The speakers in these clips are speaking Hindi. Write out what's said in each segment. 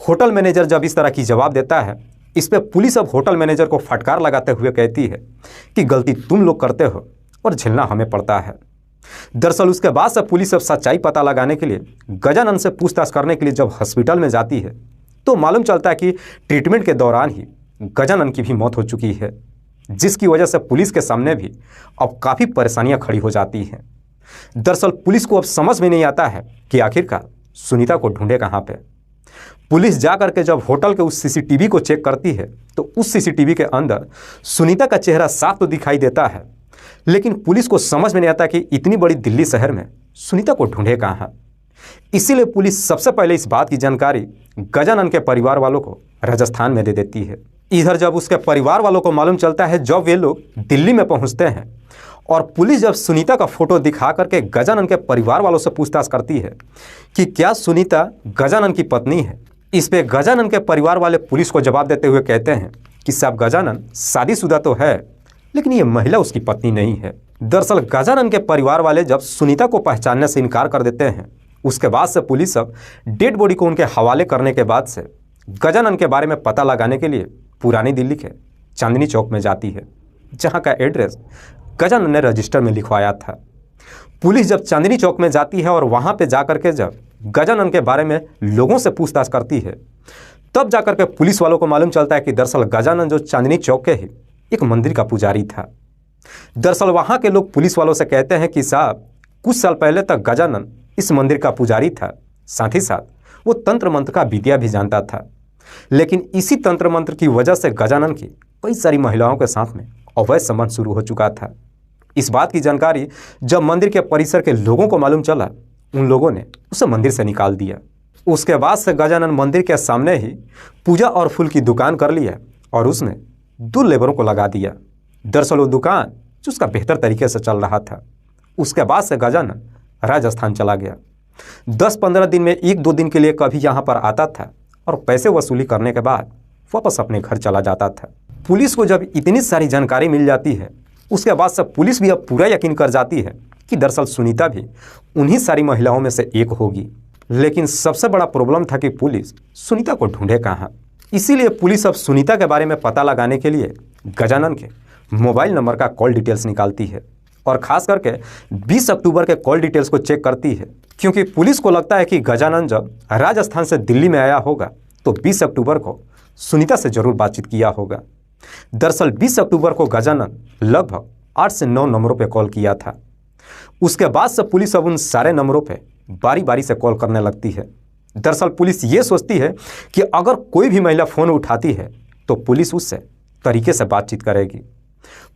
होटल मैनेजर जब इस तरह की जवाब देता है, इस पे पुलिस अब होटल मैनेजर को फटकार लगाते हुए कहती है कि गलती तुम लोग करते हो और झेलना हमें पड़ता है। दरअसल उसके बाद से पुलिस अब सच्चाई पता लगाने के लिए गजानन से पूछताछ करने के लिए जब हॉस्पिटल में जाती है तो मालूम चलता है कि ट्रीटमेंट के दौरान ही गजानन की भी मौत हो चुकी है, जिसकी वजह से पुलिस के सामने भी अब काफ़ी परेशानियां खड़ी हो जाती हैं। दरअसल पुलिस को अब समझ में नहीं आता है कि आखिरकार सुनीता को ढूंढे कहाँ पे। पुलिस जाकर के जब होटल के उस सीसीटीवी को चेक करती है तो उस सीसीटीवी के अंदर सुनीता का चेहरा साफ तो दिखाई देता है, लेकिन पुलिस को समझ में नहीं आता कि इतनी बड़ी दिल्ली शहर में सुनीता को ढूंढे कहाँ। इसीलिए पुलिस सबसे पहले इस बात की जानकारी गजानन के परिवार वालों को राजस्थान में दे देती है। इधर जब उसके परिवार वालों को मालूम चलता है, जब वे लोग दिल्ली में पहुंचते हैं और पुलिस जब सुनीता का फोटो दिखा करके गजानन के परिवार वालों से पूछताछ करती है कि क्या सुनीता गजानन की पत्नी है, इस पे गजानन के परिवार वाले पुलिस को जवाब देते हुए कहते हैं कि साहब गजानन शादीशुदा तो है, लेकिन ये महिला उसकी पत्नी नहीं है। दरअसल गजानन के परिवार वाले जब सुनीता को पहचानने से इनकार कर देते हैं, उसके बाद से पुलिस अब डेड बॉडी को उनके हवाले करने के बाद से गजानन के बारे में पता लगाने के लिए पुरानी दिल्ली के चांदनी चौक में जाती है, जहां का एड्रेस गजानन ने रजिस्टर में लिखवाया था। पुलिस जब चांदनी चौक में जाती है और वहां पे जाकर के जब गजानन के बारे में लोगों से पूछताछ करती है, तब जाकर के पुलिस वालों को मालूम चलता है कि दरअसल गजानन जो चांदनी चौक के ही एक मंदिर का पुजारी था। दरअसल वहां के लोग पुलिस वालों से कहते हैं कि साहब कुछ साल पहले तक गजानन इस मंदिर का पुजारी था, साथ ही साथ वो तंत्र मंत्र का विद्या भी जानता था, लेकिन इसी तंत्र मंत्र की वजह से गजानन की कई सारी महिलाओं के साथ में अवैध संबंध शुरू हो चुका था। इस बात की जानकारी जब मंदिर के परिसर के लोगों को मालूम चला, उन लोगों ने उसे मंदिर से निकाल दिया। उसके बाद से गजानन मंदिर के सामने ही पूजा और फूल की दुकान कर लिया और उसने 2 लेबरों को लगा दिया। दरअसल वो दुकान जो उसका बेहतर तरीके से चल रहा था। उसके बाद से गजानन राजस्थान चला गया। 10-15 दिन में 1-2 दिन के लिए कभी यहाँ पर आता था और पैसे वसूली करने के बाद वापस अपने घर चला जाता था। पुलिस को जब इतनी सारी जानकारी मिल जाती है, उसके बाद से पुलिस भी अब पूरा यकीन कर जाती है कि दरअसल सुनीता भी उन्हीं सारी महिलाओं में से एक होगी। लेकिन सबसे बड़ा प्रॉब्लम था कि पुलिस सुनीता को ढूंढे कहाँ। इसीलिए पुलिस अब सुनीता के बारे में पता लगाने के लिए गजानन के मोबाइल नंबर का कॉल डिटेल्स निकालती है और ख़ास करके 20 अक्टूबर के कॉल डिटेल्स को चेक करती है, क्योंकि पुलिस को लगता है कि गजानन जब राजस्थान से दिल्ली में आया होगा तो 20 अक्टूबर को सुनीता से ज़रूर बातचीत किया होगा। दरअसल 20 अक्टूबर को गजानन लगभग 8 से 9 नंबरों पर कॉल किया था। उसके बाद से पुलिस अब उन सारे नंबरों पर बारी बारी से कॉल करने लगती है। दरअसल पुलिस ये सोचती है कि अगर कोई भी महिला फ़ोन उठाती है तो पुलिस उससे तरीके से बातचीत करेगी।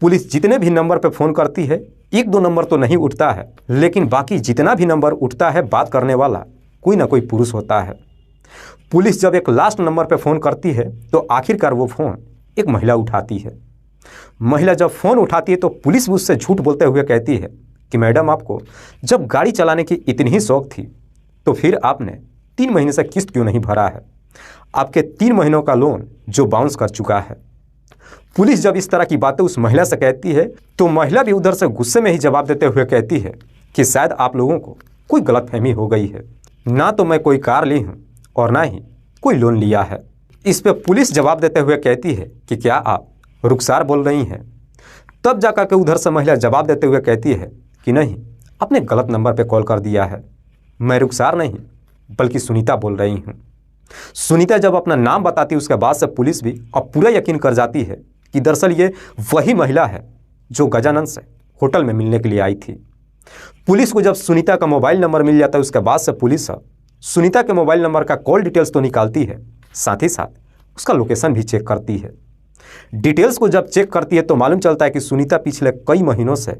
पुलिस जितने भी नंबर पर फ़ोन करती है, 1-2 नंबर तो नहीं उठता है, लेकिन बाकी जितना भी नंबर उठता है बात करने वाला कोई ना कोई पुरुष होता है। पुलिस जब एक लास्ट नंबर पर फ़ोन करती है तो आखिरकार वो फ़ोन एक महिला उठाती है। महिला जब फ़ोन उठाती है तो पुलिस भी उससे झूठ बोलते हुए कहती है कि मैडम, आपको जब गाड़ी चलाने की इतनी ही शौक थी तो फिर आपने 3 महीने से किस्त क्यों नहीं भरा है? आपके 3 महीनों का लोन जो बाउंस कर चुका है। पुलिस जब इस तरह की बातें उस महिला से कहती है तो महिला भी उधर से गुस्से में ही जवाब देते हुए कहती है कि शायद आप लोगों को कोई गलतफहमी हो गई है, ना तो मैं कोई कार ली हूँ और ना ही कोई लोन लिया है। इस पर पुलिस जवाब देते हुए कहती है कि क्या आप रुखसार बोल रही हैं? तब जाकर के उधर से महिला जवाब देते हुए कहती है कि नहीं, आपने गलत नंबर पर कॉल कर दिया है, मैं रुखसार नहीं बल्कि सुनीता बोल रही हूँ। सुनीता जब अपना नाम बताती है उसके बाद से पुलिस भी अब पूरा यकीन कर जाती है कि दरअसल ये वही महिला है जो गजानन से होटल में मिलने के लिए आई थी। पुलिस को जब सुनीता का मोबाइल नंबर मिल जाता है उसके बाद से पुलिस अब सुनीता के मोबाइल नंबर का कॉल डिटेल्स तो निकालती है, साथ ही साथ उसका लोकेशन भी चेक करती है। डिटेल्स को जब चेक करती है तो मालूम चलता है कि सुनीता पिछले कई महीनों से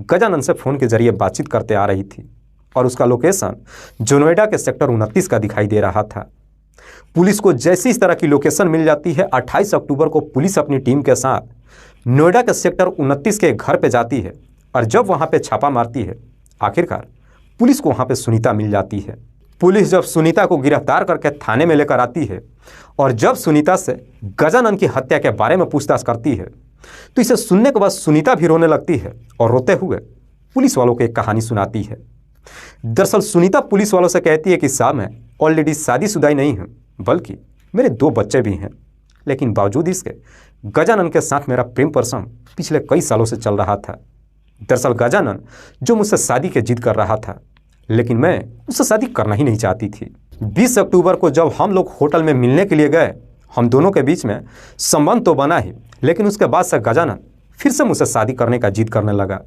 गजानन से फ़ोन के जरिए बातचीत करते आ रही थी और उसका लोकेशन जो नोएडा के सेक्टर 29 का दिखाई दे रहा था। पुलिस को जैसी इस तरह की लोकेशन मिल जाती है, 28 अक्टूबर को पुलिस अपनी टीम के साथ नोएडा के सेक्टर 29 के घर पे जाती है और जब वहां पे छापा मारती है, आखिरकार पुलिस को वहां पे सुनीता मिल जाती है। पुलिस जब सुनीता को गिरफ्तार करके थाने में लेकर आती है और जब सुनीता से गजानन की हत्या के बारे में पूछताछ करती है तो इसे सुनने के बाद सुनीता भी रोने लगती है और रोते हुए पुलिस वालों को एक कहानी सुनाती है। दरअसल सुनीता पुलिस वालों से कहती है कि साहब, मैं ऑलरेडी शादीशुदा ही नहीं हूँ बल्कि मेरे 2 बच्चे भी हैं। लेकिन बावजूद इसके गजानन के साथ मेरा प्रेम प्रसंग पिछले कई सालों से चल रहा था। दरअसल गजानन जो मुझसे शादी की जिद कर रहा था, लेकिन मैं उससे शादी करना ही नहीं चाहती थी। 20 अक्टूबर को जब हम लोग होटल में मिलने के लिए गए, हम दोनों के बीच में संबंध तो बना ही, लेकिन उसके बाद से गजानन फिर से मुझसे शादी करने का जिद करने लगा।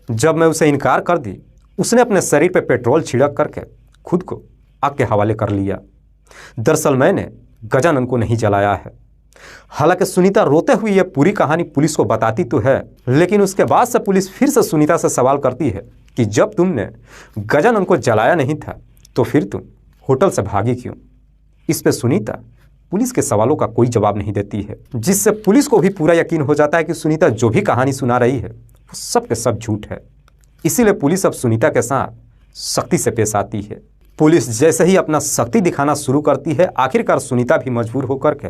जब मैं उसे इनकार कर दी, उसने अपने शरीर पर पेट्रोल छिड़क करके खुद को आग के हवाले कर लिया। दरअसल मैंने गजानन को नहीं जलाया है। हालांकि सुनीता रोते हुए यह पूरी कहानी पुलिस को बताती तो है, लेकिन उसके बाद से पुलिस फिर से सुनीता से सवाल करती है कि जब तुमने गजानन को जलाया नहीं था तो फिर तुम होटल से भागी क्यों। इस पे सुनीता पुलिस के सवालों का कोई जवाब नहीं देती है, जिससे पुलिस को भी पूरा यकीन हो जाता है कि सुनीता जो भी कहानी सुना रही है वो सब के सब झूठ है। इसीलिए पुलिस अब सुनीता के साथ सख्ती से पेश आती है। पुलिस जैसे ही अपना सख्ती दिखाना शुरू करती है, आखिरकार सुनीता भी मजबूर होकर के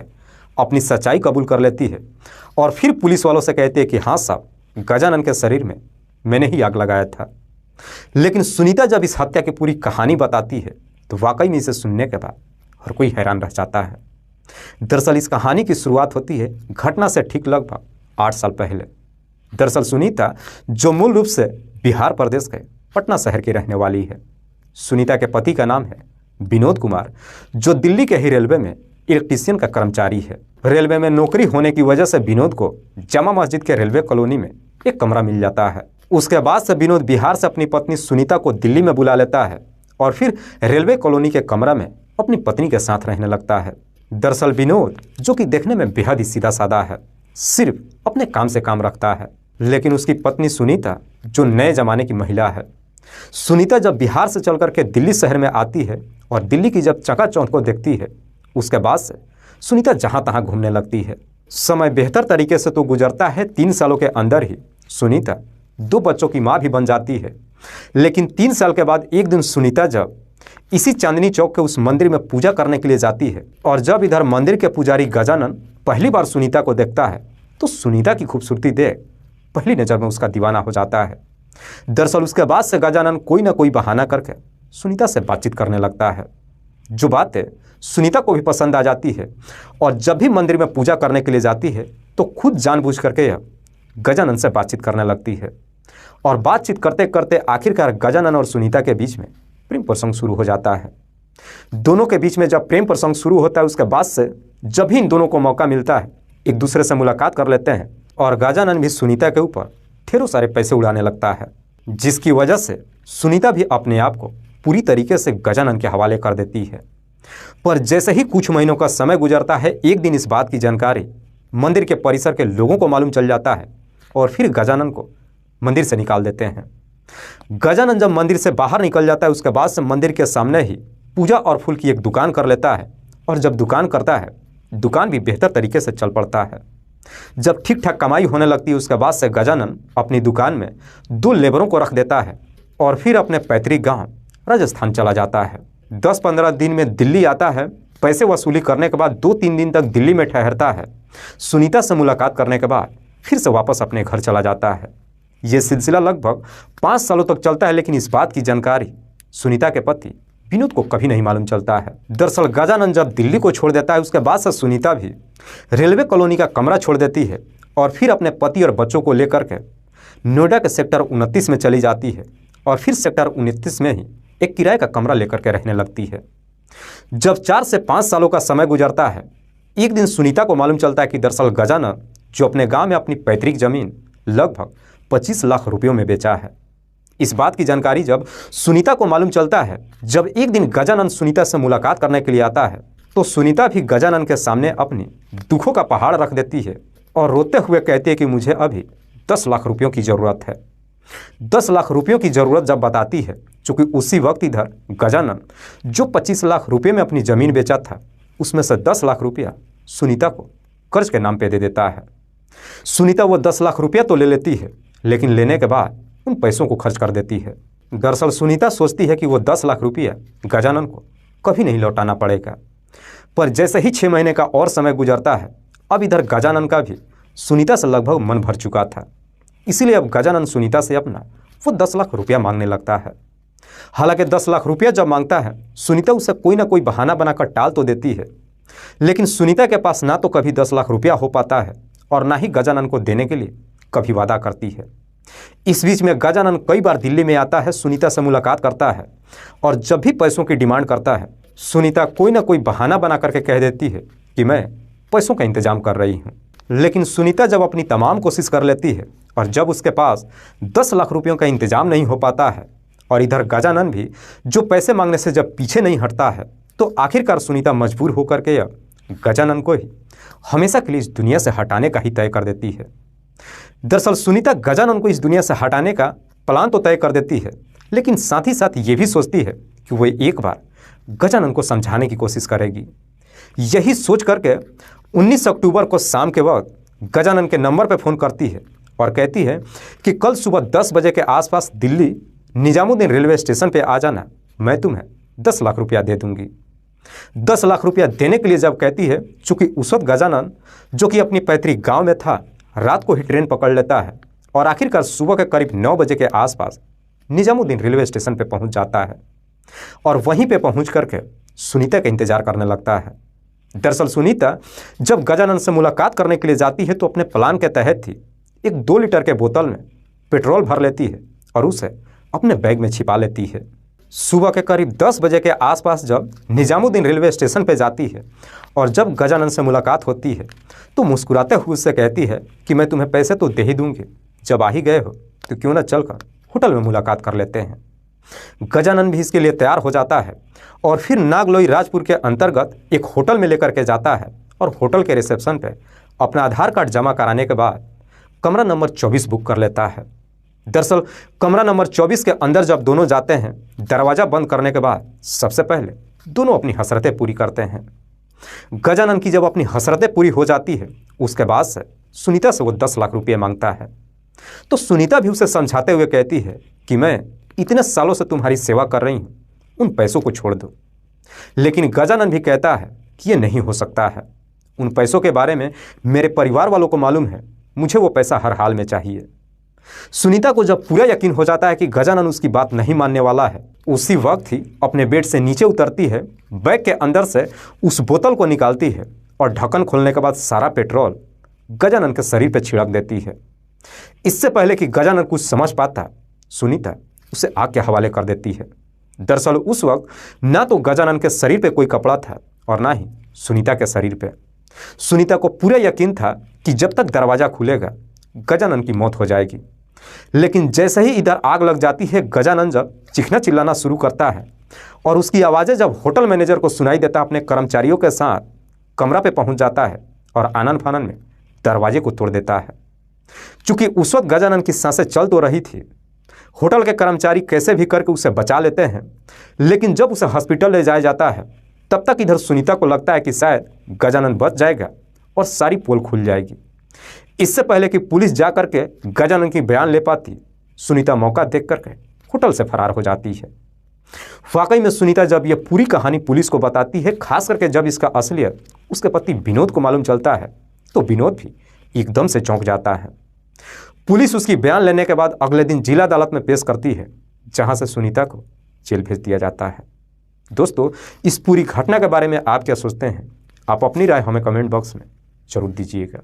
अपनी सच्चाई कबूल कर लेती है और फिर पुलिस वालों से कहती है कि हाँ साहब, गजानन के शरीर में मैंने ही आग लगाया था। लेकिन सुनीता जब इस हत्या की पूरी कहानी बताती है तो वाकई में इसे सुनने के बाद हर कोई हैरान रह जाता है। दरअसल इस कहानी की शुरुआत होती है घटना से ठीक लगभग 8 साल पहले। दरअसल सुनीता जो मूल रूप से बिहार प्रदेश के पटना शहर की रहने वाली है। सुनीता के पति का नाम है विनोद कुमार, जो दिल्ली के ही रेलवे में इलेक्ट्रीशियन का कर्मचारी है। रेलवे में नौकरी होने की वजह से विनोद को जामा मस्जिद के रेलवे कॉलोनी में एक कमरा मिल जाता है। उसके बाद से विनोद बिहार से अपनी पत्नी सुनीता को दिल्ली में बुला लेता है और फिर रेलवे कॉलोनी के कमरा में अपनी पत्नी के साथ रहने लगता है। दरअसल विनोद, जो कि देखने में बेहद ही सीधा साधा है, सिर्फ अपने काम से काम रखता है, लेकिन उसकी पत्नी सुनीता जो नए जमाने की महिला है। सुनीता जब बिहार से चल करके दिल्ली शहर में आती है और दिल्ली की जब चकाचौंध को देखती है, उसके बाद से सुनीता जहाँ तहाँ घूमने लगती है। समय बेहतर तरीके से तो गुजरता है। 3 सालों के अंदर ही सुनीता 2 बच्चों की माँ भी बन जाती है। लेकिन 3 साल के बाद एक दिन सुनीता जब इसी चांदनी चौक के उस मंदिर में पूजा करने के लिए जाती है और जब इधर मंदिर के पुजारी गजानन पहली बार सुनीता को देखता है तो सुनीता की खूबसूरती देख पहली नज़र में उसका दीवाना हो जाता है। दरअसल उसके बाद से गजानन कोई ना कोई बहाना करके सुनीता से बातचीत करने लगता है, जो बातें सुनीता को भी पसंद आ जाती है। और जब भी मंदिर में पूजा करने के लिए जाती है तो खुद जानबूझ करके यह गजानन से बातचीत करने लगती है। और बातचीत करते करते आखिरकार गजानन और सुनीता के बीच में प्रेम प्रसंग शुरू हो जाता है। दोनों के बीच में जब प्रेम प्रसंग शुरू होता है, उसके बाद से जब भी इन दोनों को मौका मिलता है एक दूसरे से मुलाकात कर लेते हैं और गजानन भी सुनीता के ऊपर ढेरों सारे पैसे उड़ाने लगता है, जिसकी वजह से सुनीता भी अपने आप को पूरी तरीके से गजानन के हवाले कर देती है। पर जैसे ही कुछ महीनों का समय गुजरता है, एक दिन इस बात की जानकारी मंदिर के परिसर के लोगों को मालूम चल जाता है और फिर गजानन को मंदिर से निकाल देते हैं। गजानन जब मंदिर से बाहर निकल जाता है, उसके बाद से मंदिर के सामने ही पूजा और फूल की एक दुकान कर लेता है और जब दुकान करता है, दुकान भी बेहतर तरीके से चल पड़ता है। जब ठीक ठाक कमाई होने लगती है, उसके बाद से गजानन अपनी दुकान में 2 लेबरों को रख देता है और फिर अपने पैतृक गांव राजस्थान चला जाता है। 10-15 दिन में दिल्ली आता है। पैसे वसूली करने के बाद 2-3 दिन तक दिल्ली में ठहरता है। सुनीता से मुलाकात करने के बाद फिर से वापस अपने घर चला जाता है। ये सिलसिला लगभग 5 सालों तक चलता है, लेकिन इस बात की जानकारी सुनीता के पति विनोद को कभी नहीं मालूम चलता है। दरअसल गजानन जब दिल्ली को छोड़ देता है, उसके बाद से सुनीता भी रेलवे कॉलोनी का कमरा छोड़ देती है और फिर अपने पति और बच्चों को लेकर के नोएडा के सेक्टर 29 में चली जाती है और फिर सेक्टर 29 में ही एक किराए का कमरा लेकर के रहने लगती है। जब 4 से 5 सालों का समय गुजरता है, एक दिन सुनीता को मालूम चलता है कि दरअसल गजानन जो अपने गांव में अपनी पैतृक जमीन लगभग 25 लाख रुपयों में बेचा है। इस बात की जानकारी जब सुनीता को मालूम चलता है, जब एक दिन गजानन सुनीता से मुलाकात करने के लिए आता है, तो सुनीता भी गजानन के सामने अपनी दुखों का पहाड़ रख देती है और रोते हुए कहती है कि मुझे अभी 10 लाख रुपयों की ज़रूरत है। 10 लाख रुपयों की ज़रूरत जब बताती है, चूँकि उसी वक्त इधर गजानन जो 25 लाख रुपये में अपनी ज़मीन बेचा था, उसमें से 10 लाख रुपया सुनीता को कर्ज के नाम पे दे देता है। सुनीता वो 10 लाख रुपया तो ले लेती है, लेकिन लेने के बाद उन पैसों को खर्च कर देती है। दरअसल सुनीता सोचती है कि वो 10 लाख रुपया गजानन को कभी नहीं लौटाना पड़ेगा। पर जैसे ही 6 महीने का और समय गुजरता है, अब इधर गजानन का भी सुनीता से लगभग मन भर चुका था। इसीलिए अब गजानन सुनीता से अपना वो 10 लाख रुपया मांगने लगता है। हालांकि 10 लाख रुपया जब मांगता है, सुनीता उसे कोई ना कोई बहाना बनाकर टाल तो देती है, लेकिन सुनीता के पास ना तो कभी 10 लाख रुपया हो पाता है और ना ही गजानन को देने के लिए कभी वादा करती है। इस बीच में गजानन कई बार दिल्ली में आता है, सुनीता से मुलाकात करता है और जब भी पैसों की डिमांड करता है सुनीता कोई ना कोई बहाना बना करके कह देती है कि मैं पैसों का इंतजाम कर रही हूँ। लेकिन सुनीता जब अपनी तमाम कोशिश कर लेती है और जब उसके पास 10 लाख रुपयों का इंतजाम नहीं हो पाता है और इधर गजानन भी जो पैसे मांगने से जब पीछे नहीं हटता है, तो आखिरकार सुनीता मजबूर होकर के अब गजानन को ही हमेशा के लिए इस दुनिया से हटाने का ही तय कर देती है। दरअसल सुनीता गजानन को इस दुनिया से हटाने का प्लान तो तय कर देती है, लेकिन साथ ही साथ ये भी सोचती है कि वो एक बार गजानन को समझाने की कोशिश करेगी। यही सोच करके 19 अक्टूबर को शाम के वक्त गजानन के नंबर पर फ़ोन करती है और कहती है कि कल सुबह 10 बजे के आसपास दिल्ली निजामुद्दीन रेलवे स्टेशन पे आ जाना, मैं तुम्हें 10 लाख रुपया दे दूंगी। 10 लाख रुपया देने के लिए जब कहती है, चूँकि उस वक्त गजानन जो कि अपनी पैतृक गाँव में था, रात को ही ट्रेन पकड़ लेता है और आखिरकार सुबह के करीब 9 बजे के आसपास निजामुद्दीन रेलवे स्टेशन पर पहुँच जाता है और वहीं पर पहुँच करके सुनीता का इंतजार करने लगता है। दरअसल सुनीता जब गजानन से मुलाकात करने के लिए जाती है तो अपने प्लान के तहत ही एक 2 लीटर के बोतल में पेट्रोल भर लेती है और उसे अपने बैग में छिपा लेती है। सुबह के करीब 10 बजे के आसपास जब निजामुद्दीन रेलवे स्टेशन पर जाती है और जब गजानन से मुलाकात होती है तो मुस्कुराते हुए उससे कहती है कि मैं तुम्हें पैसे तो दे ही दूंगी, जब आ ही गए हो तो क्यों ना चलकर होटल में मुलाकात कर लेते हैं। गजानन भी इसके लिए तैयार हो जाता है और फिर नागलोई राजपुर के अंतर्गत एक होटल में लेकर के जाता है और होटल के रिसेप्शन पे अपना आधार कार्ड जमा कराने के बाद कमरा नंबर 24 बुक कर लेता है। दरअसल कमरा नंबर 24 के अंदर जब दोनों जाते हैं, दरवाज़ा बंद करने के बाद सबसे पहले दोनों अपनी हसरतें पूरी करते हैं। गजानन की जब अपनी हसरतें पूरी हो जाती है उसके बाद से सुनीता से वो 10 लाख रुपये मांगता है, तो सुनीता भी उसे समझाते हुए कहती है कि मैं इतने सालों से तुम्हारी सेवा कर रही हूँ, उन पैसों को छोड़ दो। लेकिन गजानन भी कहता है कि ये नहीं हो सकता है, उन पैसों के बारे में मेरे परिवार वालों को मालूम है, मुझे वो पैसा हर हाल में चाहिए। सुनीता को जब पूरा यकीन हो जाता है कि गजानन उसकी बात नहीं मानने वाला है, उसी वक्त ही अपने बेड से नीचे उतरती है, बैग के अंदर से उस बोतल को निकालती है और ढक्कन खोलने के बाद सारा पेट्रोल गजानन के शरीर पर छिड़क देती है। इससे पहले कि गजानन कुछ समझ पाता, सुनीता उसे आग के हवाले कर देती है। दरअसल उस वक्त ना तो गजानन के शरीर पे कोई कपड़ा था और ना ही सुनीता के शरीर पे। सुनीता को पूरा यकीन था कि जब तक दरवाज़ा खुलेगा गजानन की मौत हो जाएगी। लेकिन जैसे ही इधर आग लग जाती है, गजानन जब चीखना चिल्लाना शुरू करता है और उसकी आवाज़ें जब होटल मैनेजर को सुनाई देता, अपने कर्मचारियों के साथ कमरा पे पहुंच जाता है और आनन फानन में दरवाजे को तोड़ देता है। चूँकि उस वक्त गजानन की सांसें चल तो रही थी, होटल के कर्मचारी कैसे भी करके उसे बचा लेते हैं, लेकिन जब उसे हॉस्पिटल ले जाया जाता है तब तक इधर सुनीता को लगता है कि शायद गजानन बच जाएगा और सारी पोल खुल जाएगी। इससे पहले कि पुलिस जा करके गजानन की बयान ले पाती, सुनीता मौका देख करके होटल से फरार हो जाती है। वाकई में सुनीता जब यह पूरी कहानी पुलिस को बताती है, खास करके जब इसका असलियत उसके पति विनोद को मालूम चलता है, तो विनोद भी एकदम से चौंक जाता है। पुलिस उसकी बयान लेने के बाद अगले दिन जिला अदालत में पेश करती है, जहां से सुनीता को जेल भेज दिया जाता है। दोस्तों, इस पूरी घटना के बारे में आप क्या सोचते हैं? आप अपनी राय हमें कमेंट बॉक्स में जरूर दीजिएगा।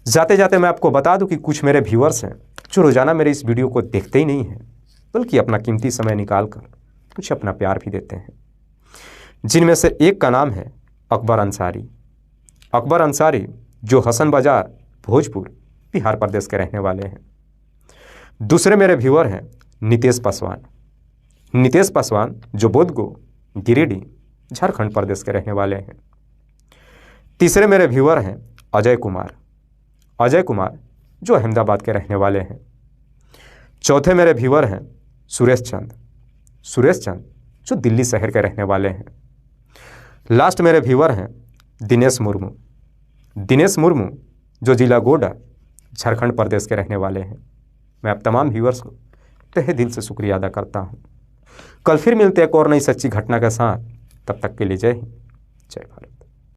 जाते जाते मैं आपको बता दूं कि कुछ मेरे व्यूअर्स हैं जो रोज़ाना मेरे इस वीडियो को देखते ही नहीं हैं, बल्कि अपना कीमती समय निकाल कर कुछ अपना प्यार भी देते हैं, जिनमें से एक का नाम है अकबर अंसारी। अकबर अंसारी जो हसन बाजार भोजपुर बिहार प्रदेश के रहने वाले हैं। दूसरे मेरे व्यूअर हैं नितेश पासवान। नितेश पासवान जो बोधगो गिरिडीह झारखंड प्रदेश के रहने वाले हैं। तीसरे मेरे व्यूअर हैं अजय कुमार। अजय कुमार जो अहमदाबाद के रहने वाले हैं। चौथे मेरे व्यूअर हैं सुरेश चंद। सुरेश चंद जो दिल्ली शहर के रहने वाले हैं। लास्ट मेरे व्यूअर हैं दिनेश मुर्मू। दिनेश मुर्मू जो जिला गोड्डा झारखंड प्रदेश के रहने वाले हैं। मैं आप तमाम व्यूअर्स को तहे दिल से शुक्रिया अदा करता हूं। कल फिर मिलते हैं एक और नई सच्ची घटना के साथ। तब तक के लिए जय हिंद, जय भारत।